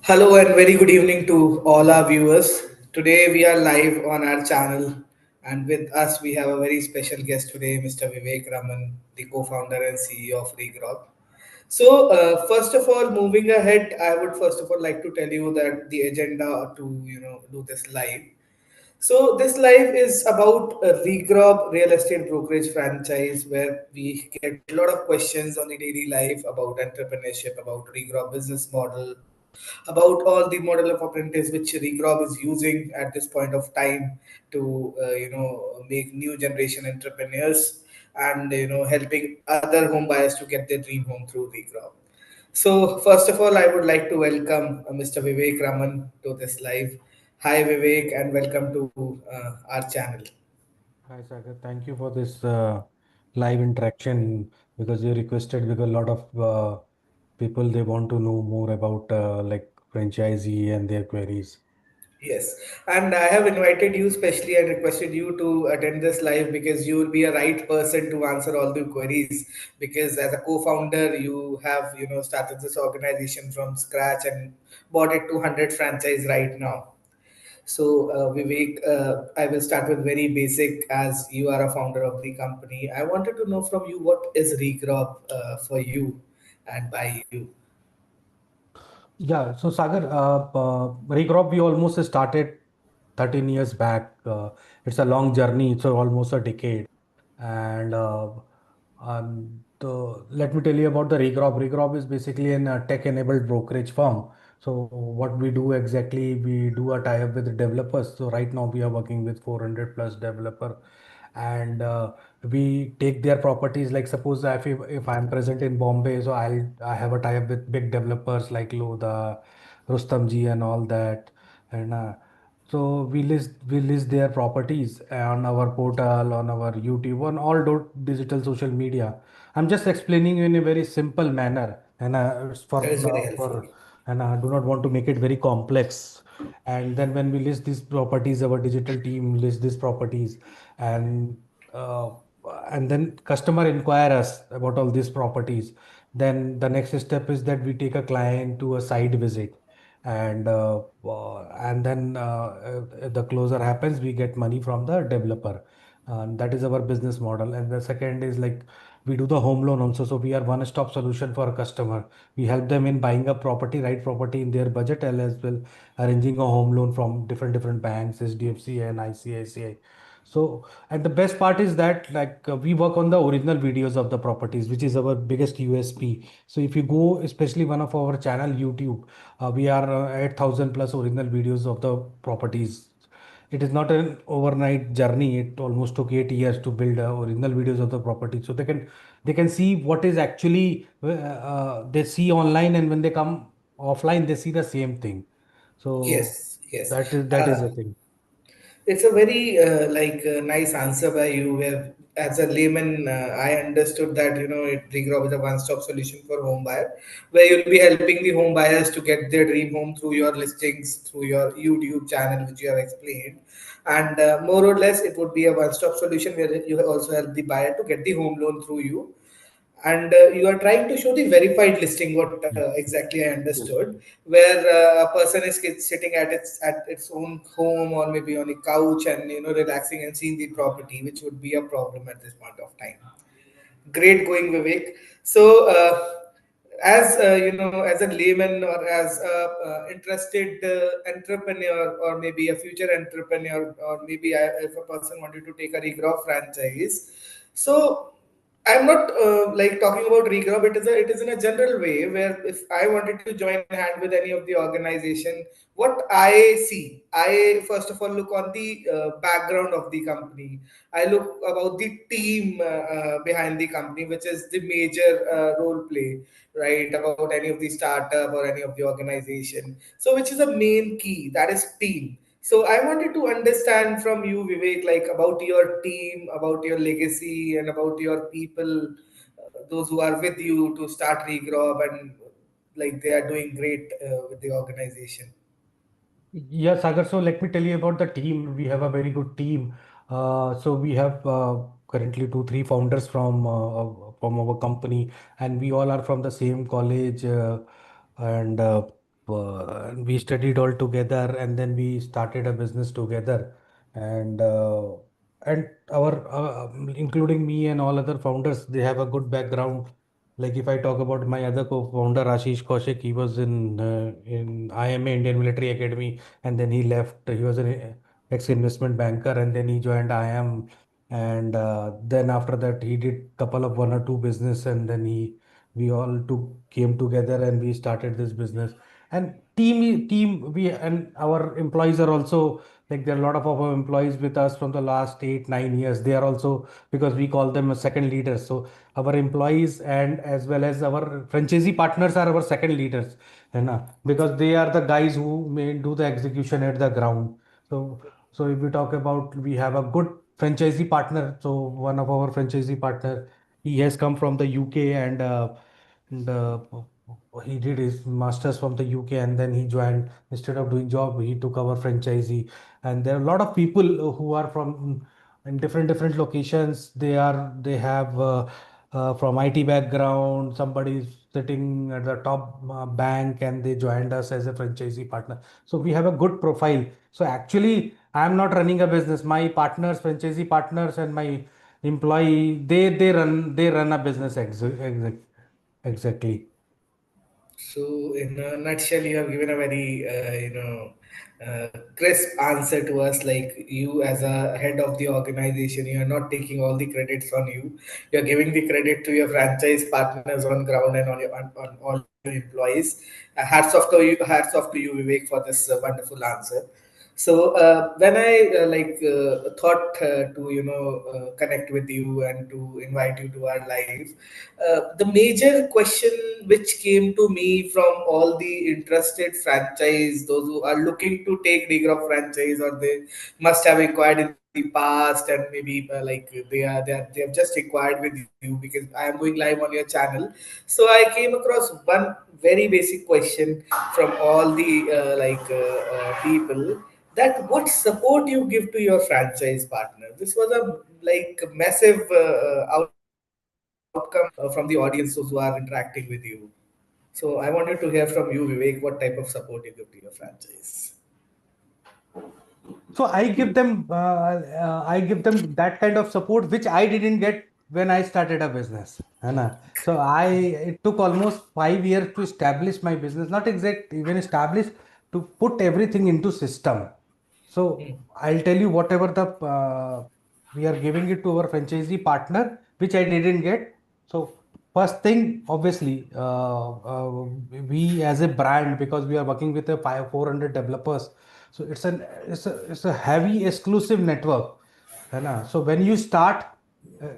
Hello and very good evening to all our viewers. Today we are live on our channel, and with us we have a very special guest today, Mr. Vivek Raman, the co-founder and CEO of Regrob. First of all, moving ahead, I would first of all like to tell you that the agenda to do this live. So this live is about a Regrob real estate brokerage franchise where we get a lot of questions on the daily life about entrepreneurship, about Regrob business model, about all the model of apprentice which Regrob is using at this point of time to make new generation entrepreneurs and helping other home buyers to get their dream home through Regrob. So first of all, I would like to welcome Mr. Vivek Raman to this live. Hi Vivek, and welcome to our channel. Hi, Sagar. Thank you for this live interaction because you requested because a lot of people they want to know more about like franchisee and their queries. Yes, and I have invited you specially and requested you to attend this live because you will be a right person to answer all the queries. Because as a co-founder, you have started this organization from scratch and bought it to 100 franchise right now. So Vivek, I will start with very basic as you are a founder of the company. I wanted to know from you what is Regrob for you and by you. Yeah, so Sagar, Regrob, we almost started 13 years back. It's a long journey, it's almost a decade. And let me tell you about the Regrob. Regrob is basically an tech-enabled brokerage firm. So what we do exactly, we do a tie-up with the developers. So right now we are working with 400 plus developer, and we take their properties. Like suppose if I'm present in Bombay, so I have a tie-up with big developers like Lodha, Rustamji, and all that, and so we list their properties on our portal, on our YouTube, on all digital social media. I'm just explaining you in a very simple manner, and it's That is very helpful. for and I do not want to make it very complex. And then when we list these properties, our digital team lists these properties, and uh, and then customer inquire us about all these properties. Then the next step is that we take a client to a site visit, and then if the closure happens, we get money from the developer. That is our business model. And the second is like we do the home loan also. So we are one-stop solution for a customer. We help them in buying a property, right property in their budget, and as well arranging a home loan from different banks, HDFC and ICICI. So, and the best part is that we work on the original videos of the properties, which is our biggest USP. So if you go, especially one of our channel YouTube, we are 8,000 plus original videos of the properties. It is not an overnight journey. It almost took 8 years to build original videos of the property, so they can see what is actually they see online, and when they come offline, they see the same thing. So Yes, yes. that is the thing. It's a very nice answer by you. Where as a layman, I understood that Regrow is a one-stop solution for home buyer, where you'll be helping the home buyers to get their dream home through your listings, through your YouTube channel, which you have explained, and more or less it would be a one-stop solution where you also help the buyer to get the home loan through you, and you are trying to show the verified listing what exactly I Yes. understood, where a person is sitting at its own home or maybe on a couch and relaxing and seeing the property, which would be a problem at this point of time. Great going, Vivek. So as as a layman or as a interested entrepreneur or maybe a future entrepreneur, or maybe if a person wanted to take a regrow franchise, so I'm not like talking about regrow. It is in a general way where if I wanted to join hand with any of the organization, what I see, I first of all look on the background of the company. I look about the team behind the company, which is the major role play, right? About any of the startup or any of the organization. So, which is the main key? That is team. So, I wanted to understand from you, Vivek, like about your team, about your legacy, and about your people, those who are with you to start Regrow, and like they are doing great with the organization. Yes, Sagar. So let me tell you about the team. We have a very good team. So we have currently two, three founders from our company, and we all are from the same college. And we studied all together, and then we started a business together. And our including me and all other founders, they have a good background. Like if I talk about my other co-founder Ashish Kaushik, he was in IMA, Indian Military Academy, and then he left. He was an ex-investment banker, and then he joined IIM. And then after that, he did couple of one or two business, and then we all came together and we started this business. And team we and our employees are also, like, there are a lot of our employees with us from the last 8 9 years. They are also, because we call them a second leaders. So our employees and as well as our franchisee partners are our second leaders, because they are the guys who may do the execution at the ground. So if we talk about, we have a good franchisee partner. So one of our franchisee partner, he has come from the UK, and he did his masters from the UK, and then he joined. Instead of doing job, he took our franchisee. And there are a lot of people who are from in different locations. They have from IT background. Somebody is sitting at the top bank, and they joined us as a franchisee partner. So we have a good profile. So actually, I'm not running a business. My partners, franchisee partners, and my employee, they run a business exactly. So, in a nutshell, you have given a very, crisp answer to us. Like, you, as a head of the organization, you are not taking all the credits on you. You are giving the credit to your franchise partners on ground and on all your employees. Hats off to you, Vivek, for this wonderful answer. So when I thought to connect with you and to invite you to our live, the major question which came to me from all the interested franchise, those who are looking to take Regrob franchise, or they must have acquired in the past, and maybe they have just acquired with you, because I am going live on your channel. So I came across one very basic question from all the people, that what support you give to your franchise partner. This was a like massive outcome from the audience, those who are interacting with you. So I wanted to hear from you, Vivek, what type of support you give to your franchise. So I give them that kind of support which I didn't get when I started a business. है ना? So it took almost 5 years to establish my business, not exact even establish, to put everything into system. So I'll tell you whatever we are giving it to our franchisee partner, which I didn't get. So first thing, obviously, we as a brand, because we are working with a 400 developers, so it's a heavy exclusive network. है ना? So when you start,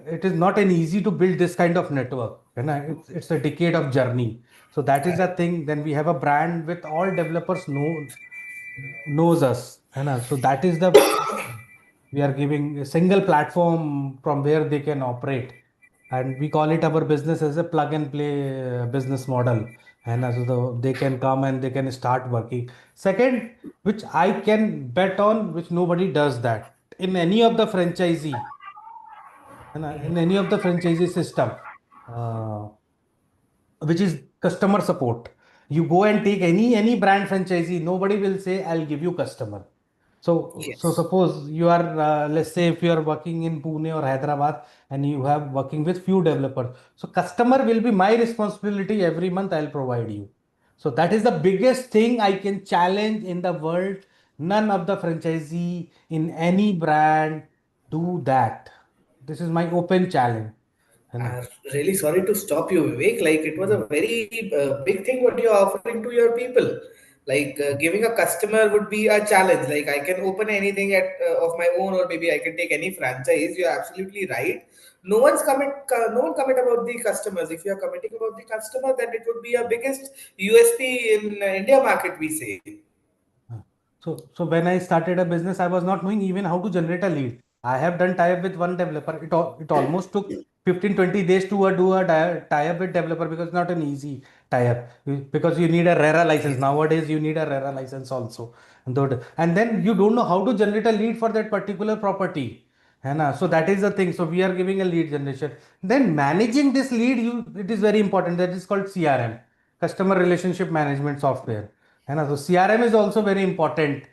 it is not an easy to build this kind of network. है ना? It's a decade of journey. So that is the thing. Then we have a brand with all developers knows us. है ना? So that is the we are giving a single platform from where they can operate, and we call it our business as a plug and play business model. And so they can come and they can start working. Second, which I can bet on, which nobody does that in any of the franchisee, in any of the franchisee system. Uh, which is customer support. You go and take any brand franchisee, nobody will say, I'll give you customer. So Yes. suppose you are, let's say if you are working in Pune or Hyderabad, and you have working with few developers, so customer will be my responsibility. Every month I'll provide you. So that is the biggest thing I can challenge in the world. None of the franchisee in any brand do that. This is my open challenge, है ना? Really sorry to stop you, Vivek. Like, it was a very big thing what you're offering to your people. Like, giving a customer would be a challenge. Like, I can open anything of my own, or maybe I can take any franchise. You're absolutely right. No one comment about the customers. If you are commenting about the customer, then it would be a biggest USP in India market, we say. Uh, So when I started a business, I was not knowing even how to generate a lead. I have done tie-up with one developer. It almost took 15 20 days to do a tie-up with developer, because it's not an easy tie-up. Because you need a RERA license. Yes. Nowadays, you need a RERA license also. And then you don't know how to generate a lead for that particular property. है ना? So that is the thing. So we are giving a lead generation. Then managing this lead, it is very important. That is called CRM, customer relationship management software. है ना? So CRM is also very important.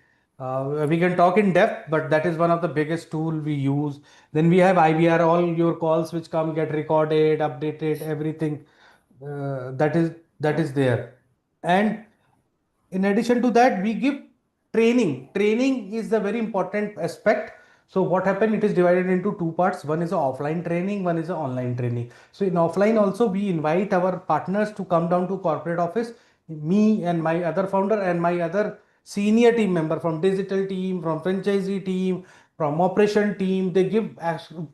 We can talk in depth, but that is one of the biggest tool we use. Then we have IVR, all your calls which come get recorded, updated, everything. That is there. And in addition to that, we give training is a very important aspect. So what happened, it is divided into two parts. One is a offline training, one is a online training. So in offline also, we invite our partners to come down to corporate office, me and my other founder and my other senior team member from digital team, from franchisee team, from operation team. They give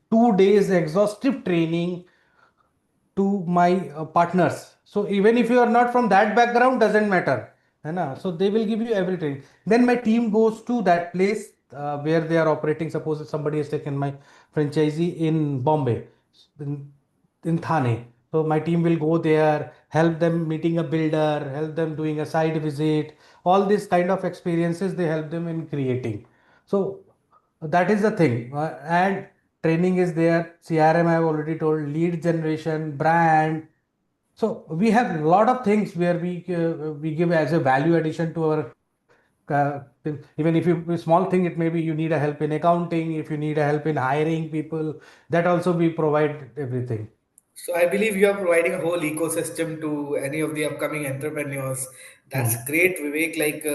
2 days exhaustive training to my partners. So even if you are not from that background, doesn't matter, है ना? So they will give you everything. Then my team goes to that place where they are operating. Suppose somebody has taken my franchisee in Bombay, in, in Thane. So my team will go there, help them meeting a builder, help them doing a site visit. All these kind of experiences they help them in creating. So that is the thing. And training is there. CRM I have already told, lead generation, brand. So we have a lot of things where we give as a value addition to our even if you small thing, it may be you need a help in accounting, if you need a help in hiring people, that also we provide everything. So I believe you are providing a whole ecosystem to any of the upcoming entrepreneurs. That's Hmm. great, Vivek. Like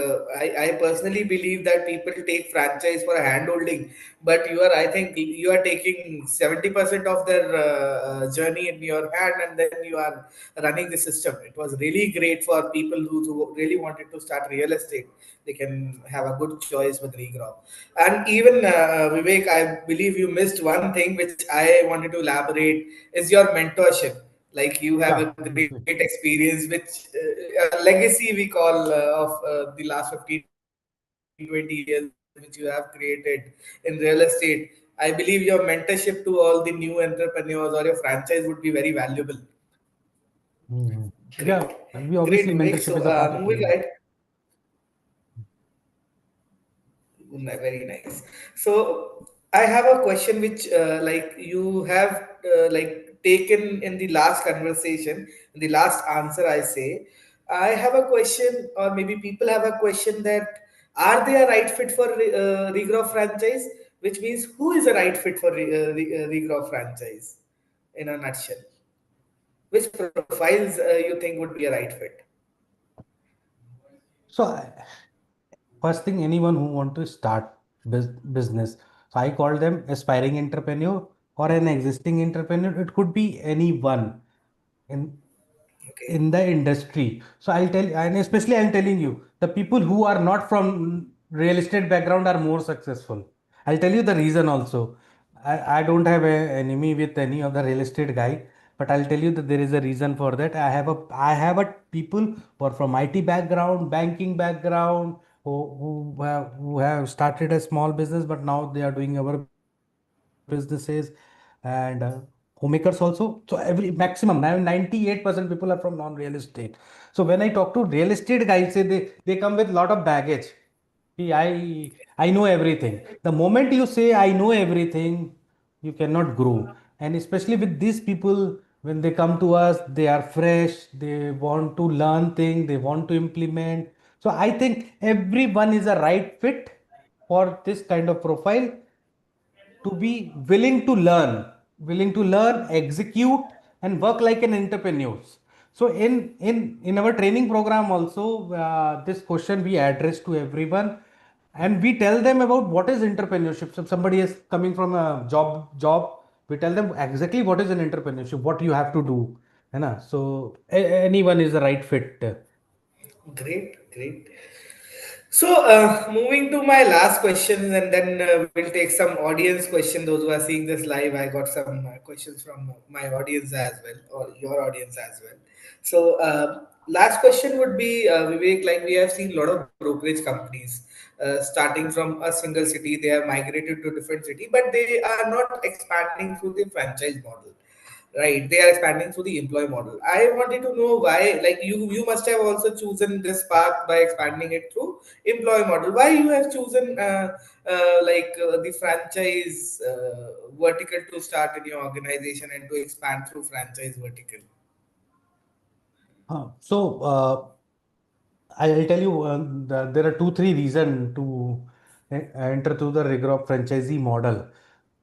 I personally believe that people take franchise for a hand holding, but I think you are taking 70% of their journey in your hand, and then you are running the system. It was really great for people who really wanted to start real estate. They can have a good choice with Regrob. And even Vivek, I believe you missed one thing which I wanted to elaborate is your mentorship. Like you have a Yeah. great experience, which a legacy we call of the last 15, 20 years, which you have created in real estate. I believe your mentorship to all the new entrepreneurs or your franchise would be very valuable. Mhm. Great, Yeah, we great, obviously Vivek. mentorship So is a part of moving training. right. Very nice. So I have a question which, like you have like taken in the last conversation, in the last answer. I say, I have a question, or maybe people have a question that are they a right fit for Regrow franchise? Which means who is a right fit for Regrow franchise? In a nutshell, which profiles you think would be a right fit? So first thing, anyone who want to start business, so I call them aspiring entrepreneur or an existing entrepreneur. It could be anyone in Okay. in the industry. So I'll tell, and especially I'm telling you, the people who are not from real estate background are more successful. I'll tell you the reason also. I don't have a enemy with any of the real estate guy, but I'll tell you that there is a reason for that. I have a people who are from IT background, banking background, who have started a small business, but now they are doing our businesses, and homemakers also. So every maximum now 98% people are from non-real estate. So when I talk to real estate guys, say they come with lot of baggage. See, I know everything. The moment you say I know everything, you cannot grow. And especially with these people, when they come to us, they are fresh, they want to learn things, they want to implement. So I think everyone is a right fit for this kind of profile, to be willing to learn, execute, and work like an entrepreneur. So in our training program also, this question we address to everyone, and we tell them about what is entrepreneurship. So if somebody is coming from a job, we tell them exactly what is an entrepreneurship, what you have to do, है ना? So anyone is the right fit. Great, great. So, moving to my last question, and then we'll take some audience question. Those who are seeing this live, I got some questions from my audience as well, or your audience as well. So, last question would be Vivek. Like we have seen a lot of brokerage companies starting from a single city, they have migrated to a different city, but they are not expanding through the franchise model, right? They are expanding through the employee model. I wanted to know why, like you must have also chosen this path by expanding it through employee model. Why you have chosen the franchise vertical to start in your organization and to expand through franchise vertical? So I'll tell you, there are two, three reasons to enter through the Regrob franchisee model.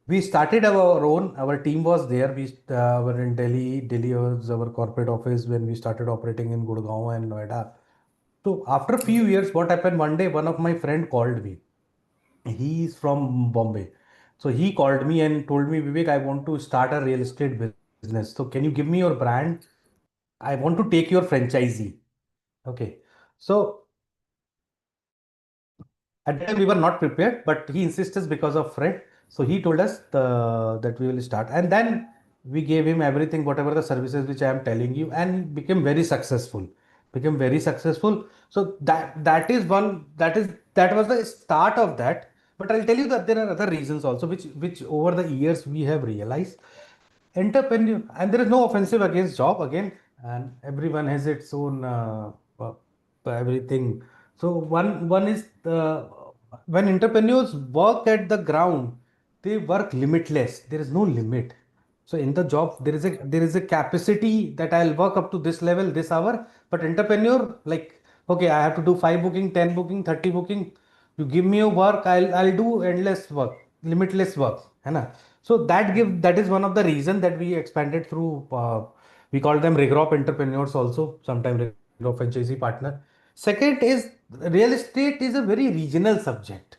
We started our own, our team was there. We were in Delhi. Delhi was our corporate office when we started operating in Gurgaon and Noida. So after a few Okay. years, what happened one day, one of my friend called me. He's from Bombay. So he called me and told me, Vivek, I want to start a real estate business. So can you give me your brand? I want to take your franchisee. Okay. So at that time, we were not prepared, but he insisted because of Fred. So he told us that we will start. And then we gave him everything, whatever the services which I am telling you, and became very successful. Became very successful. So that was the start of that. But I'll tell you that there are other reasons also, which over the years we have realized. Entrepreneur, and there is no offensive against job again, and everyone has its own everything. So one is when entrepreneurs work at the ground, they work limitless. There is no limit. So in the job, there is a capacity that I'll work up to this level, this hour. But entrepreneur, like, okay, I have to do 5 booking, 10 booking, 30 booking. You give me a work, I'll do endless work, limitless work, है ना? So that is one of the reason that we expanded through. We call them Regrob entrepreneurs also, sometimes Regrob franchisee partner. Second is real estate is a very regional subject.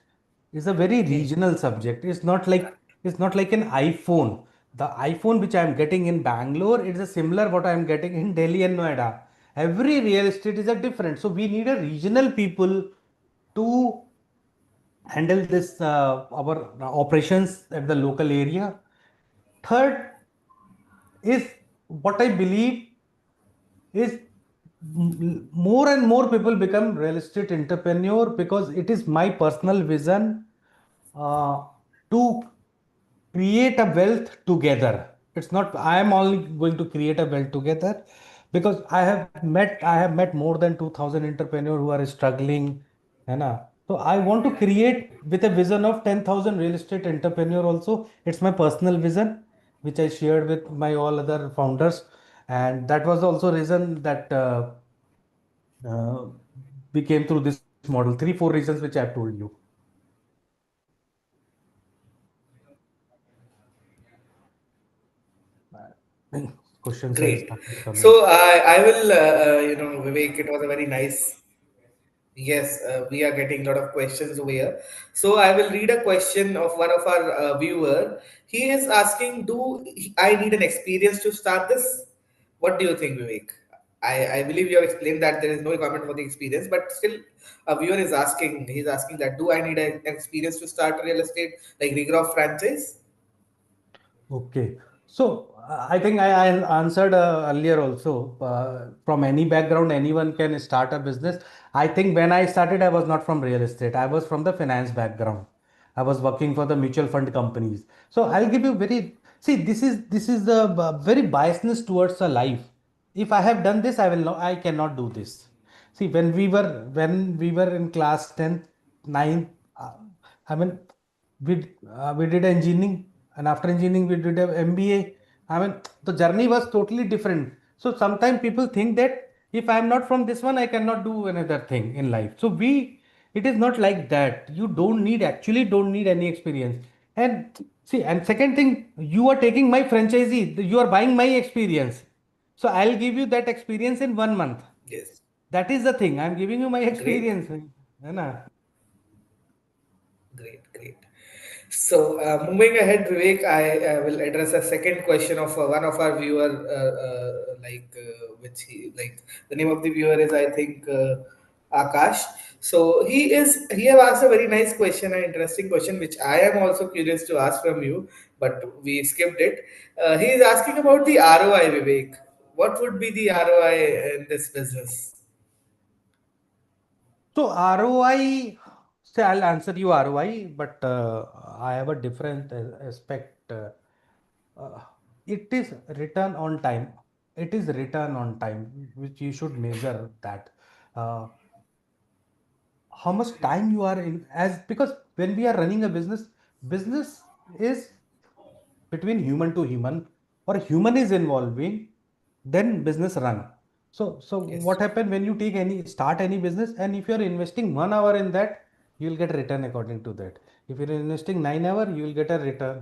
It's a very Hmm. regional subject. It's not like an iPhone. The iPhone which I am getting in Bangalore, it's a similar what I am getting in Delhi and Noida. Every real estate is a different. So we need a regional people to handle this our operations at the local area. Third is what I believe is more and more people become real estate entrepreneur because it is my personal vision uh, to create a wealth together. It's not I am only going to create a wealth together because I have met more than 2000 entrepreneurs who are struggling. है ना? So I want to create with a vision of 10,000 real estate entrepreneur also. It's my personal vision, which I shared with my all other founders. And that was also reason that uh, we came through this model. Three, four reasons which I have told you. Questions are Great. started coming. So I will, Vivek, it was a very nice. Yes, we are getting a lot of questions over here. So I will read a question of one of our viewer. He is asking, "Do I need an experience to start this?" What do you think, Vivek? I believe you have explained that there is no requirement for the experience, but still, a viewer is asking. He's asking that, "Do I need an experience to start real estate like Regrow franchise?" Okay. So I think I answered earlier also. From any background, anyone can start a business. I think when I started, I was not from real estate. I was from the finance background. I was working for the mutual fund companies. So I'll give you very see. This is the very biasness towards a life. If I have done this, I will not. I cannot do this. See, when we were in class 10th, 9th, I mean, we did engineering, and after engineering we did a MBA. I mean, the journey was totally different. So sometimes people think that if I am not from this one, I cannot do another thing in life. So it is not like that. You don't need any experience. And see, and second thing, you are taking my franchisee, you are buying my experience. So I'll give you that experience in 1 month. Yes. That is the thing. I'm giving you my Great. experience. है ना? Great, great. So, moving ahead, Vivek, I will address a second question of one of our viewer, which like the name of the viewer is, I think, Akash. So he have asked a very nice question, an interesting question, which I am also curious to ask from you, but we skipped it. He is asking about the ROI, Vivek. What would be the ROI in this business? So ROI, say I'll answer you ROI, but I have a different aspect. Uh, it is return on time. It is return on time, which you should measure that. Uh, how much time you are in as because when we are running a business is between human to human or human is involving, then business run. So Yes. what happen when you take any start any business, and if you are investing 1 hour in that, you will get a return according to that. If you are investing 9 hour, you will get a return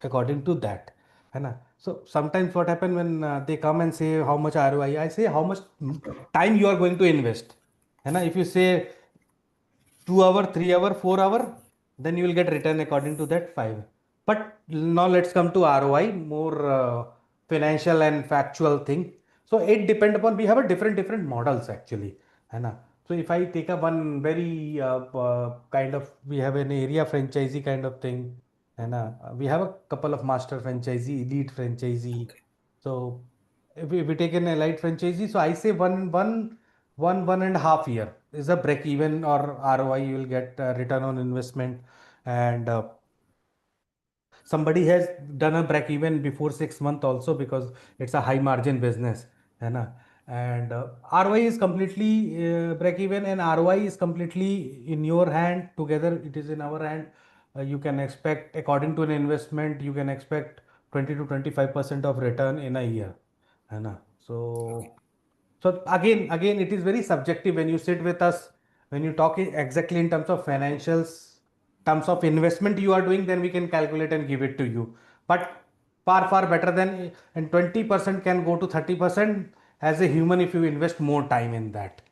according to that. है ना? So sometimes what happen when they come and say how much ROI, I say how much time you are going to invest. है ना? If you say 2 hour, 3 hour, 4 hour, then you will get return according to that five. But now let's come to ROI, more financial and factual thing. So it depend upon, we have a different models actually, है ना? So if I take a one very kind of, we have an area franchisee kind of thing, है ना? We have a couple of master franchisee, elite franchisee. Okay. So if we take an elite franchisee, so I say one and a half year is a break even or ROI, you will get return on investment. And somebody has done a break even before 6 months also, because it's a high margin business, है ना? And ROI is completely break even, and ROI is completely in your hand. Together it is in our hand. You can expect, according to an investment, you can expect 20 to 25% of return in a year, है ना? So again, it is very subjective when you sit with us, when you talk exactly in terms of financials, terms of investment you are doing, then we can calculate and give it to you. But far better than, and 20% can go to 30% as a human if you invest more time in that.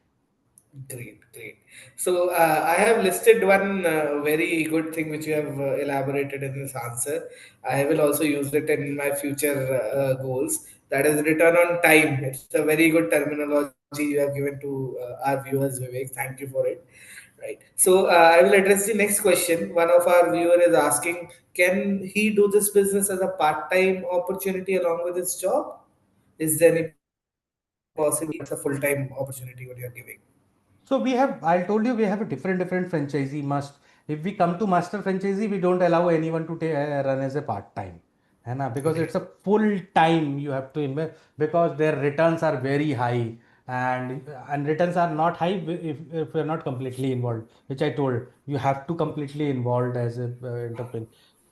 Great, great. So I have listed one very good thing which you have elaborated in this answer. I will also use it in my future goals. That is return on time. It's a very good terminology you have given to our viewers, Vivek. Thank you for it. Right. So I will address the next question. One of our viewer is asking, can he do this business as a part-time opportunity along with his job? Is there any possibility, or it's a full-time opportunity what you are giving? So we have, I told you, we have a different franchisee must. If we come to master franchisee, we don't allow anyone to run as a part time, है ना? Because Okay. it's a full time you have to invest, because their returns are very high, and returns are not high if you're not completely involved. Which I told you have to completely involved as a entrepreneur.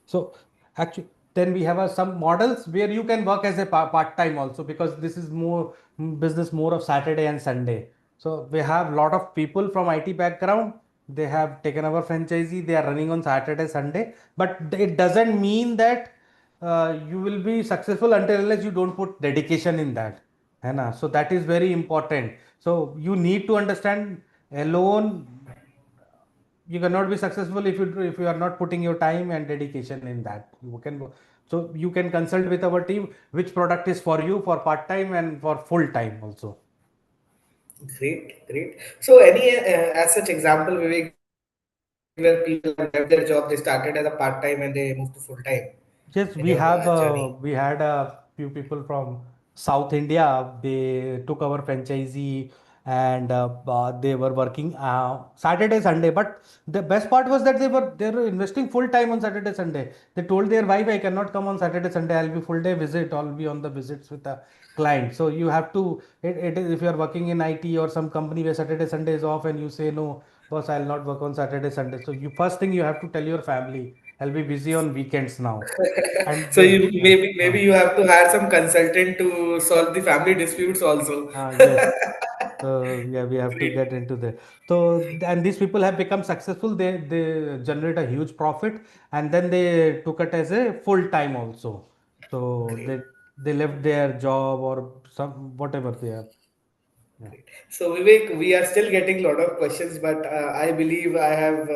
So actually, then we have some models where you can work as a part time also, because this is more business more of Saturday and Sunday. So we have lot of people from IT background. They have taken our franchisee. They are running on Saturday, Sunday. But it doesn't mean that you will be successful until unless you don't put dedication in that. है ना? So that is very important. So you need to understand, alone you cannot be successful if you are not putting your time and dedication in that. You can, so you can consult with our team which product is for you for part time and for full time also. Great, great. So, any as such example, Vivek, where people have left their job, they started as a part time and they moved to full time in your Yes, we journey? have we had a few people from South India. They took our franchisee, and they were working Saturday, Sunday. But the best part was that they were investing full time on Saturday, Sunday. They told their wife, "I cannot come on Saturday, Sunday. I'll be full day visit. I'll be on the visits with the client." So you have to. It is, if you are working in IT or some company where Saturday, Sunday is off, and you say no, boss, I'll not work on Saturday, Sunday. So you first thing you have to tell your family, I'll be busy on weekends now. And So you maybe uh, you have to hire some consultant to solve the family disputes also. yes. So yeah, we have to get Great, into the, so, and these people have become successful. They generate a huge profit, and then they took it as a full time also. So great, they left their job or some whatever they are. Yeah. great. So Vivek, we are still getting a lot of questions, but I believe I have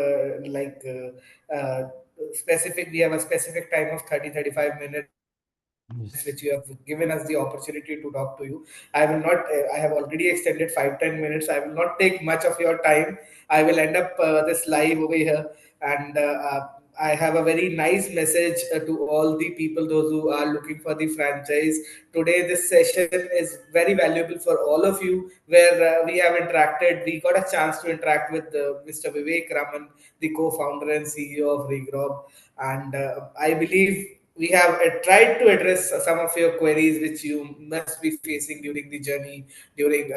specific. We have a specific time of 30-35 minutes, which you have given us the Yes. opportunity to talk to you. I will not. I have already extended 5-10 minutes. I will not take much of your time. I will end up this live over here, and I have a very nice message to all the people, those who are looking for the franchise. Today, this session is very valuable for all of you, where we have interacted. We got a chance to interact with Mr. Vivek Raman, the co-founder and CEO of Regrob, and I believe we have tried to address some of your queries which you must be facing during the journey, during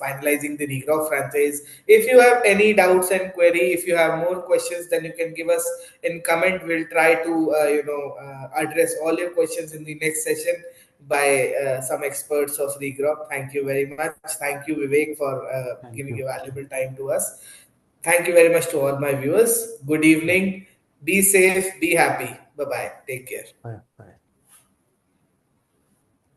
finalizing the Regrow franchise. If you have any doubts and query, if you have more questions, then you can give us in comment. We'll try to address all your questions in the next session. by some experts of Regrob. Thank you very much. Thank you, Vivek, for Thank giving you. your valuable time to us. Thank you very much to all my viewers. Good Bye. evening. Be safe, be happy. Bye bye. Take care. Bye. Bye.